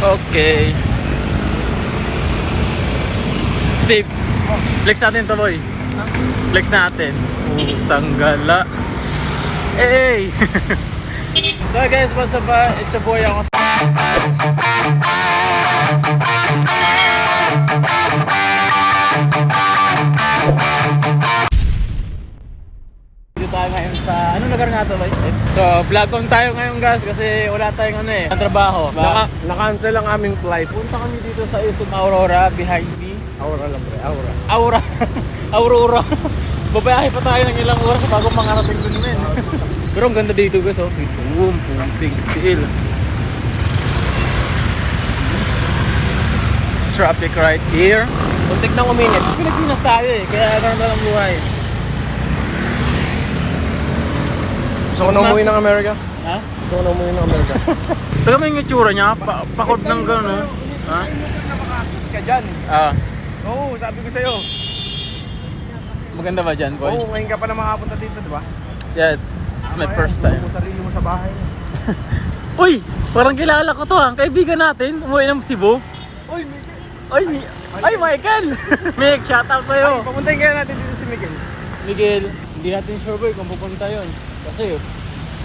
Okay. Steve, flex natin to, boy. Flex natin. Sanggala. Hey! So guys, what's up? It's your boy ako. Dito tayo ngayon sa... Anong lugar nga to, boy? So, vlog on tayo ngayon guys kasi wala tayong ang trabaho. Na-cancel ang aming flight. Punta kami dito sa Isum Aurora, behind me. Aura lang pre, aura. Aurora. Babayahe pa tayo ng ilang oras bago makarating dun men. Pero ang ganda dito guys, oh. Boom, puting tiil. It's traffic right here. Muntik nang uminit. Pilipinas tayo eh, kaya ganda ng buhay. Gusto ko na umuwi ng Amerika. Ha? Gusto ko na umuwi ng Amerika. Taga mo yung itsura niya, pakod ng gano'n. Ha? Ka dyan. Ah, Oo, sabi ko sa'yo. maganda ba dyan, boy? Oo, ngayon ka pa na makapunta dito, di ba? Yeah, it's my first time. Mo sarili mo sa bahay. Uy! Parang kilala ko to ha, kaibigan natin. Umuwi ng Cebu. Uy, Ay, Michael! Mick, shoutout sa'yo! papuntahin kaya natin dito si Miguel. Miguel, hindi natin sure boy kung pupunta yun. Kasi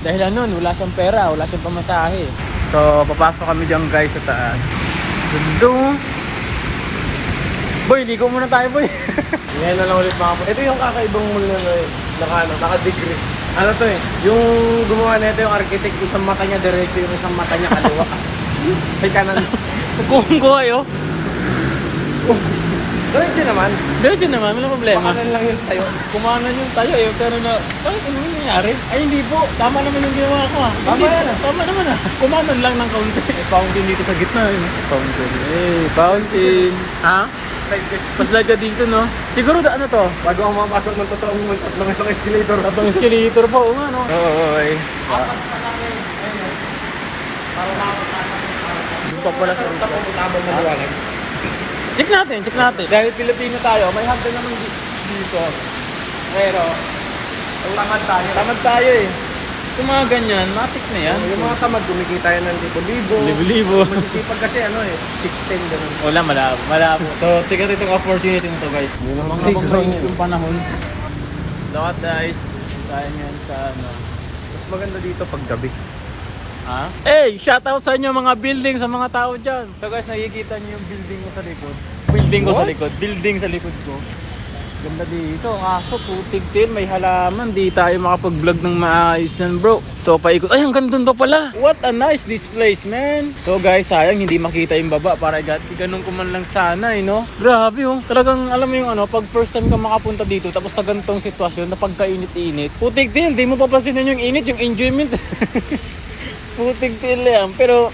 dahil nun, wala siyang pera, wala siyang pamasahe. So, papasok kami dyan guys sa taas. Ganda. Boy, ligo muna tayo boy. Ngayon na lang ulit makapunta. Ito yung kakaibang mall na naka-degree. Ano to eh, yung gumawa nito yung architect, isang mata niya diretso, yung isang mata niya kaliwa. Ay kanan. Kung kayo. Diretso naman. Diretso naman, walang problema. Pakanan lang yung tayo. Kumanan yung tayo eh, pero na, bakit ano yung nangyari? Ay hindi po, tama naman yung ginawa ko ah. Tama Hindi, yan ah. Tama naman ah. Kumanan lang ng kaunti. May fountain dito sa gitna eh. Fountain. Fountain. Ha? Paslide ka dito no? Siguro ano to? Bago ang mapasok ng totoong tatlong itong escalator. Tatlong escalator pa o nga no? Oy. Doon pa pala sa Tabang maliwanag. Check natin. Dahil Pilipino tayo, may hagdan naman dito. Pero, tamad tayo eh. Kung mga ganyan, matik na yan. Yung mga tamad, kumikita yan ng libo-libo. Libo-libo. Masisipag kasi ano eh, 6'10 ganun. Wala, malabo. So, tika itong opportunity nito guys. Mga mainit yung panahon. Dapat guys, tayo ngayon sa ano. Mas maganda dito pag gabi. Ha? Hey, shoutout sa inyo mga building sa mga tao dyan. So guys, nakikita niyo yung building ko sa likod. Building sa likod ko. Ganda dito. Kaso putig din, may halaman. Di tayo makapag-vlog ng maayos nan bro. So paikot. Ay, hanggang doon pa pala. What a nice this place, man. So guys, sayang hindi makita yung baba. Para ganun ko man lang sana eh, no? Grabe oh. Talagang alam mo yung ano, pag first time ka makapunta dito, tapos sa ganitong sitwasyon na pagkainit-init. Putig din, di mo papansinin yung init, yung enjoyment. Putig din yan. Pero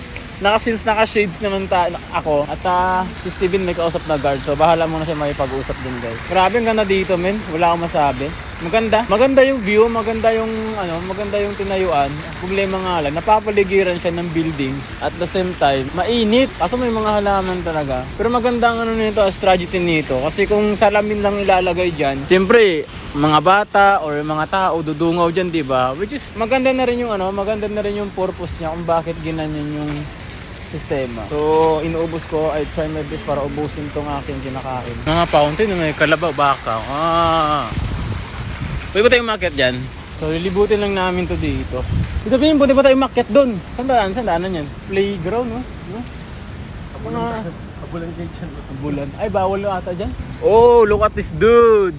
since naka-shades naman ako at si Steven may kausap na guard, so bahala muna siya makipag-usap din guys. Grabe ang ganda dito men, wala akong masabi. Maganda yung view, maganda yung tinayuan. Problema nga lang, napapaligiran siya ng buildings at the same time mainit. Kaso may mga halaman talaga. Pero maganda ang nito, strategy nito. Kasi kung salamin lang ilalagay diyan, siyempre mga bata or mga tao dudungaw diyan, 'di ba? Which is maganda na rin yung purpose niya kung bakit ginanyan yung sistema. So, inuubos ko, I try my best para ubusin tong aking kinakain. Mga fountain, may kalabaw, baka. Pwede ba tayong umakyat dyan? So, lilibutin lang namin to dito. Ibig sabihin, pwede ba tayong umakyat doon? Saan daanan yan? Playground, no? Kabulan kayo dyan. Kabulan. Ay, bawal na ata dyan? Oh, look at this dude!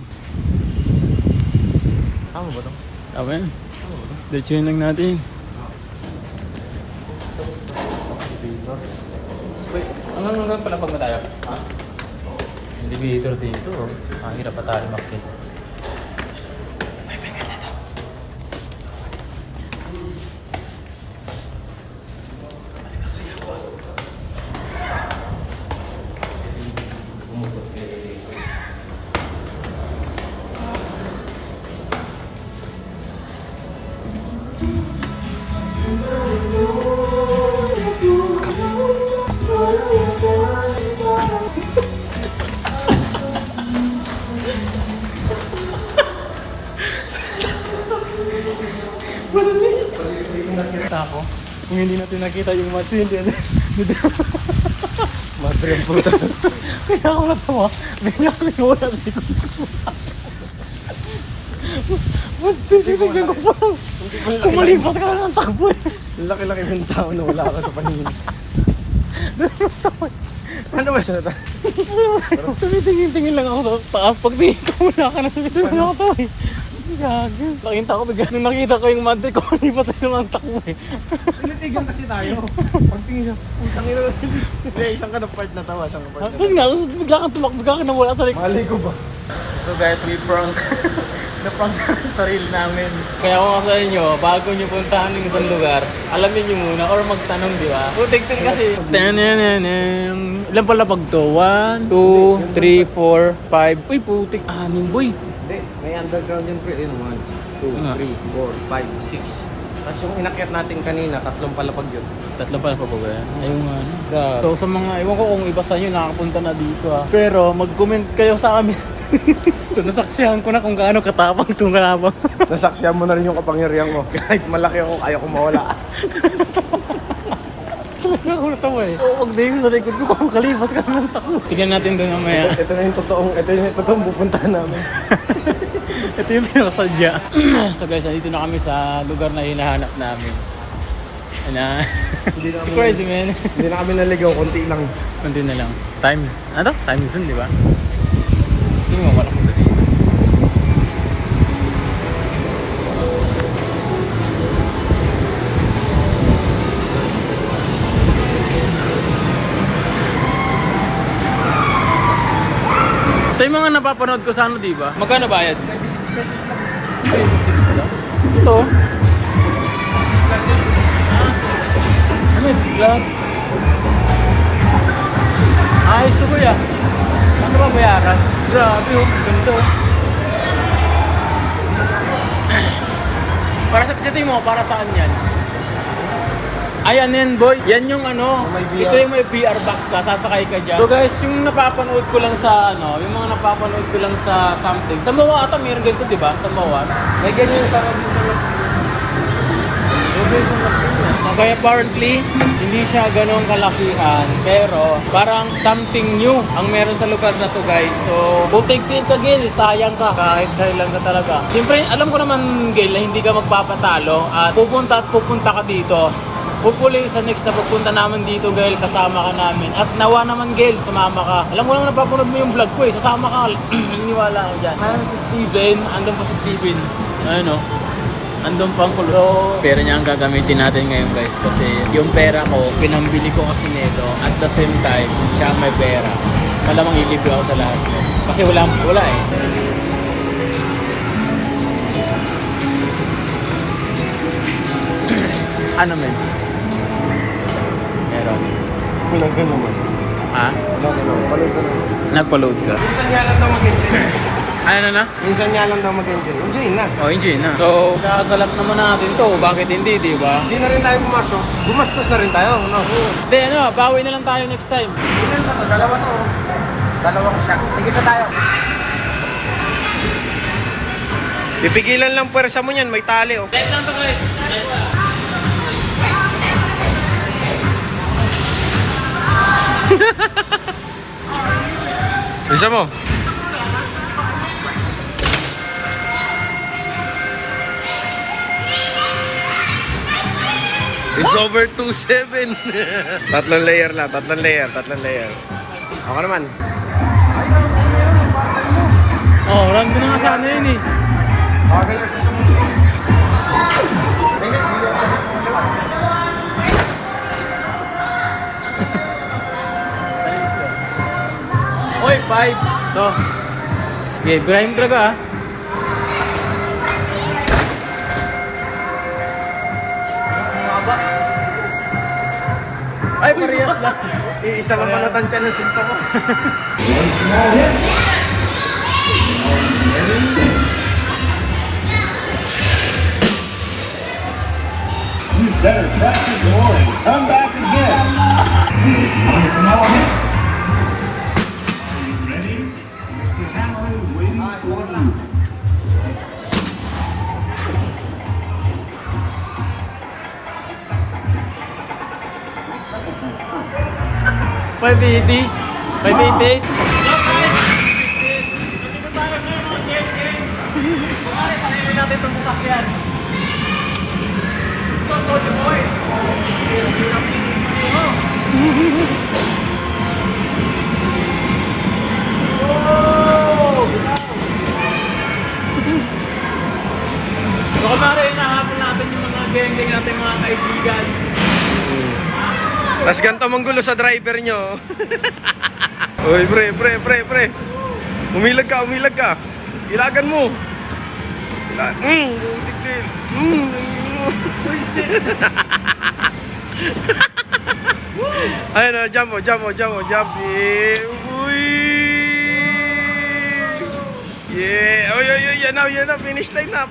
Tama ba ito? Tama yan. Diretsuhin lang natin. Wait, hanggang pala pag tayo? Ha? Elevator dito. Hirap pa tayo makita. Kung hindi natin nakita yung matri, hindi Madre ang puta. Kaya ako natawa. Bigla ko yung wala sa likod ko. Tinignan ko pa. Kumalipas ka lang ng takbo eh. Ang laki-laki ng tao na wala ka sa paningin. Ano ba siya? Tumitingin-tingin lang ako sa taas. Pagtingin ko, wala ka na sa likod ng ako eh. Gagawin. Nakita ko bigla. Nung nakita ko yung matri, kumalipas ka lang ng takbo eh. Tinitigan kasi tayo. Pagtingin siya, putang ina. Hindi, isang ka na part na tawa. Isang ka part na Tapos nga, tapos bigla kang tumakbo, bigla kang nawala sa likod. Mali ko ba? So guys, we prank. Na-prank namin sa reel namin. Kaya ako nga sa inyo, bago nyo puntahan yung isang lugar, alamin nyo muna or magtanong, di ba? Putik-tik kasi. Ilan pala pag to? 1, 2, 3, 4, 5. Uy, putik. 6, boy. Hindi, may underground yung pre. 1, 2, 3, 4, 5, 6. Tapos yung inakyat natin kanina, 3 palapag yun. 3 pala pa ba yan? Ayun nga. Grabe. So sa mga, ewan ko kung iba sa inyo nakakapunta na dito ha. Pero mag-comment kayo sa amin. So nasaksihan ko na kung gaano katapang itong kalabang. Nasaksihan mo na rin yung kapangyarihan ko. Kahit malaki ako, kaya ko mawala. Ako natawa eh. So pag ko sa likod ko, kung kalipas ka naman takbo. Tignan natin doon mamaya. Ito na yung totoong pupuntahan namin. Ito yung pinakasadya. So guys, dito na kami sa lugar na hinahanap namin. Hindi na It's kami- crazy man. Hindi na kami naligaw, konti lang. Kunti na lang. Times, ano? Times yun, di ba? Hindi mo wala kong dali. Ito yung mga napapanood ko sa ano, di ba? Magkano bayad? 26 pesos lang. 26 lang? Ito? Ano yun? Gloves? Ayos to kuya. Ano ba bayaran? Grabe oh, ganito. Para sa tingin mo, para saan yan? Ayan yan boy, yan yung ano, May VR. ito yung may VR box ka, sasakay ka dyan. So guys, yung napapanood ko lang sa ano, yung mga napapanood ko lang sa something. Sa Mawa ata meron ganito, di ba? Sa Mawa. May ganyan sa Robinson Las Piñas. Robinson Las Piñas. Kaya apparently, hindi siya ganong kalakihan. Pero, parang something new ang meron sa lugar na to guys. So, butik-tik ka Gil, sayang ka. Kahit lang ka talaga. Siyempre, alam ko naman Gil, na hindi ka magpapatalo. At pupunta ka dito. Hopefully, sa next na pagpunta namin dito, Gail, kasama ka namin. At nawa naman, Gail, sumama ka. Alam ko naman napapanood mo yung vlog ko eh. Sasama ka. Naniniwala ako dyan. Ano si Steven? Andun pa si Steven. Ano? Andun pang kulo. Pera niya ang gagamitin natin ngayon, guys. Kasi yung pera ko, pinambili ko kasi nito. At the same time, siya ang may pera. Malamang ilibre ako sa lahat yun. Kasi wala eh. Ano men? Meron. Wala ka naman. Ha? Wala ka naman. Paload ka naman. Nagpa-load ka. Minsan nga lang daw mag-enjoy. Ano na? Minsan nga lang daw mag-enjoy. Enjoy na. Oh, enjoy na. So, kakagalak naman natin to. Bakit hindi, di ba? Hindi na rin tayo pumasok. Gumastos na rin tayo. No? Hindi, ano, bawi na lang tayo next time. Ilan ba to? Dalawa to. Dalawang shot. Tigisa tayo. Pipigilan lang pwersa mo niyan. May tali oh. Let lang to guys. Isa mo. It's over 2-7. Tatlong layer lang, tatlong layer. Ako naman. Ay, round ko na yun. Ang bagal mo. Oh, round ko na nga sana yun eh. Bagal ka sa sumunod. Ay, hindi ako sabi ko ulit. Oy, 5. To. Okay, Ibrahim talaga ah. Ay, parehas lang. Iisa lang pala tansya ng sinto ko. You better practice more and come back again. Are you ready? Mr. Hammer is waiting for you. 580? 588? So guys, 15. Nandito tayo ngayon mga geng-geng. Kumari, sarili natin itong sasakyan. Ito, Soldier Boy. So kumari, hinahabol natin yung mga geng-geng natin, mga kaibigan. Tas ganito manggulo sa driver nyo. Uy, pre. Umilag ka. Ilagan mo. Tigil. Uy, shit! Ayun, jump. Uy. Yeah. Uy, yan na. Finish line na.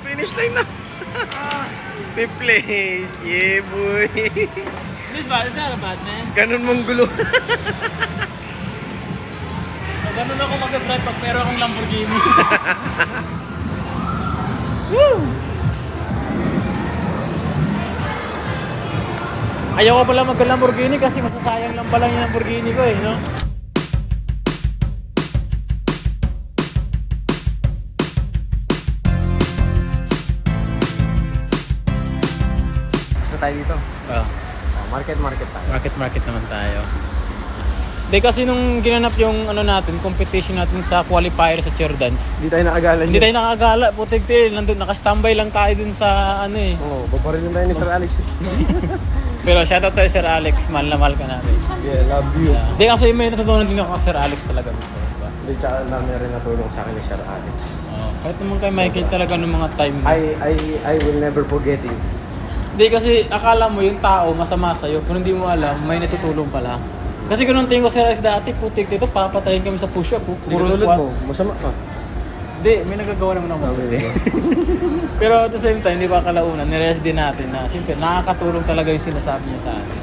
Fifth place. Yeah, boy. This bad, it's not a bad, man. Ganun manggulo. So, ganun ako mag-drive pag meron akong Lamborghini. Ayaw ko pala mag-Lamborghini kasi masasayang lang pala yung Lamborghini ko eh, no? Gusto tayo dito. Oh, Market tayo. market naman tayo. Hindi kasi nung ginanap yung ano natin, competition natin sa qualifier sa cheer dance. Hindi tayo nakagalan Hindi tayo nakagala, putik tayo. Nandun, nakastambay lang tayo dun sa ano eh. Oo, babarilin tayo ni Sir Alex. Pero shoutout sa'yo Sir Alex, mahal na mahal ka namin. Yeah, love you. Hindi kasi may natutunan din ako kay Sir Alex talaga dito. Diba? Hindi, tsaka namin rin natulong sa akin ni Sir Alex. Kahit naman kay Michael talaga ng mga time na. I will never forget it. Hindi kasi akala mo yung tao masama sa'yo, pero hindi mo alam, may natutulong pala. Kasi kung nung tingin ko Sir Alex dati, putik dito, papatayin kami sa push-up. Hindi ka tulad mo, masama ka. Hindi, may nagagawa naman ako. Pero at the same time, di ba kalaunan, nirest din natin na siyempre nakakatulong talaga yung sinasabi niya sa atin.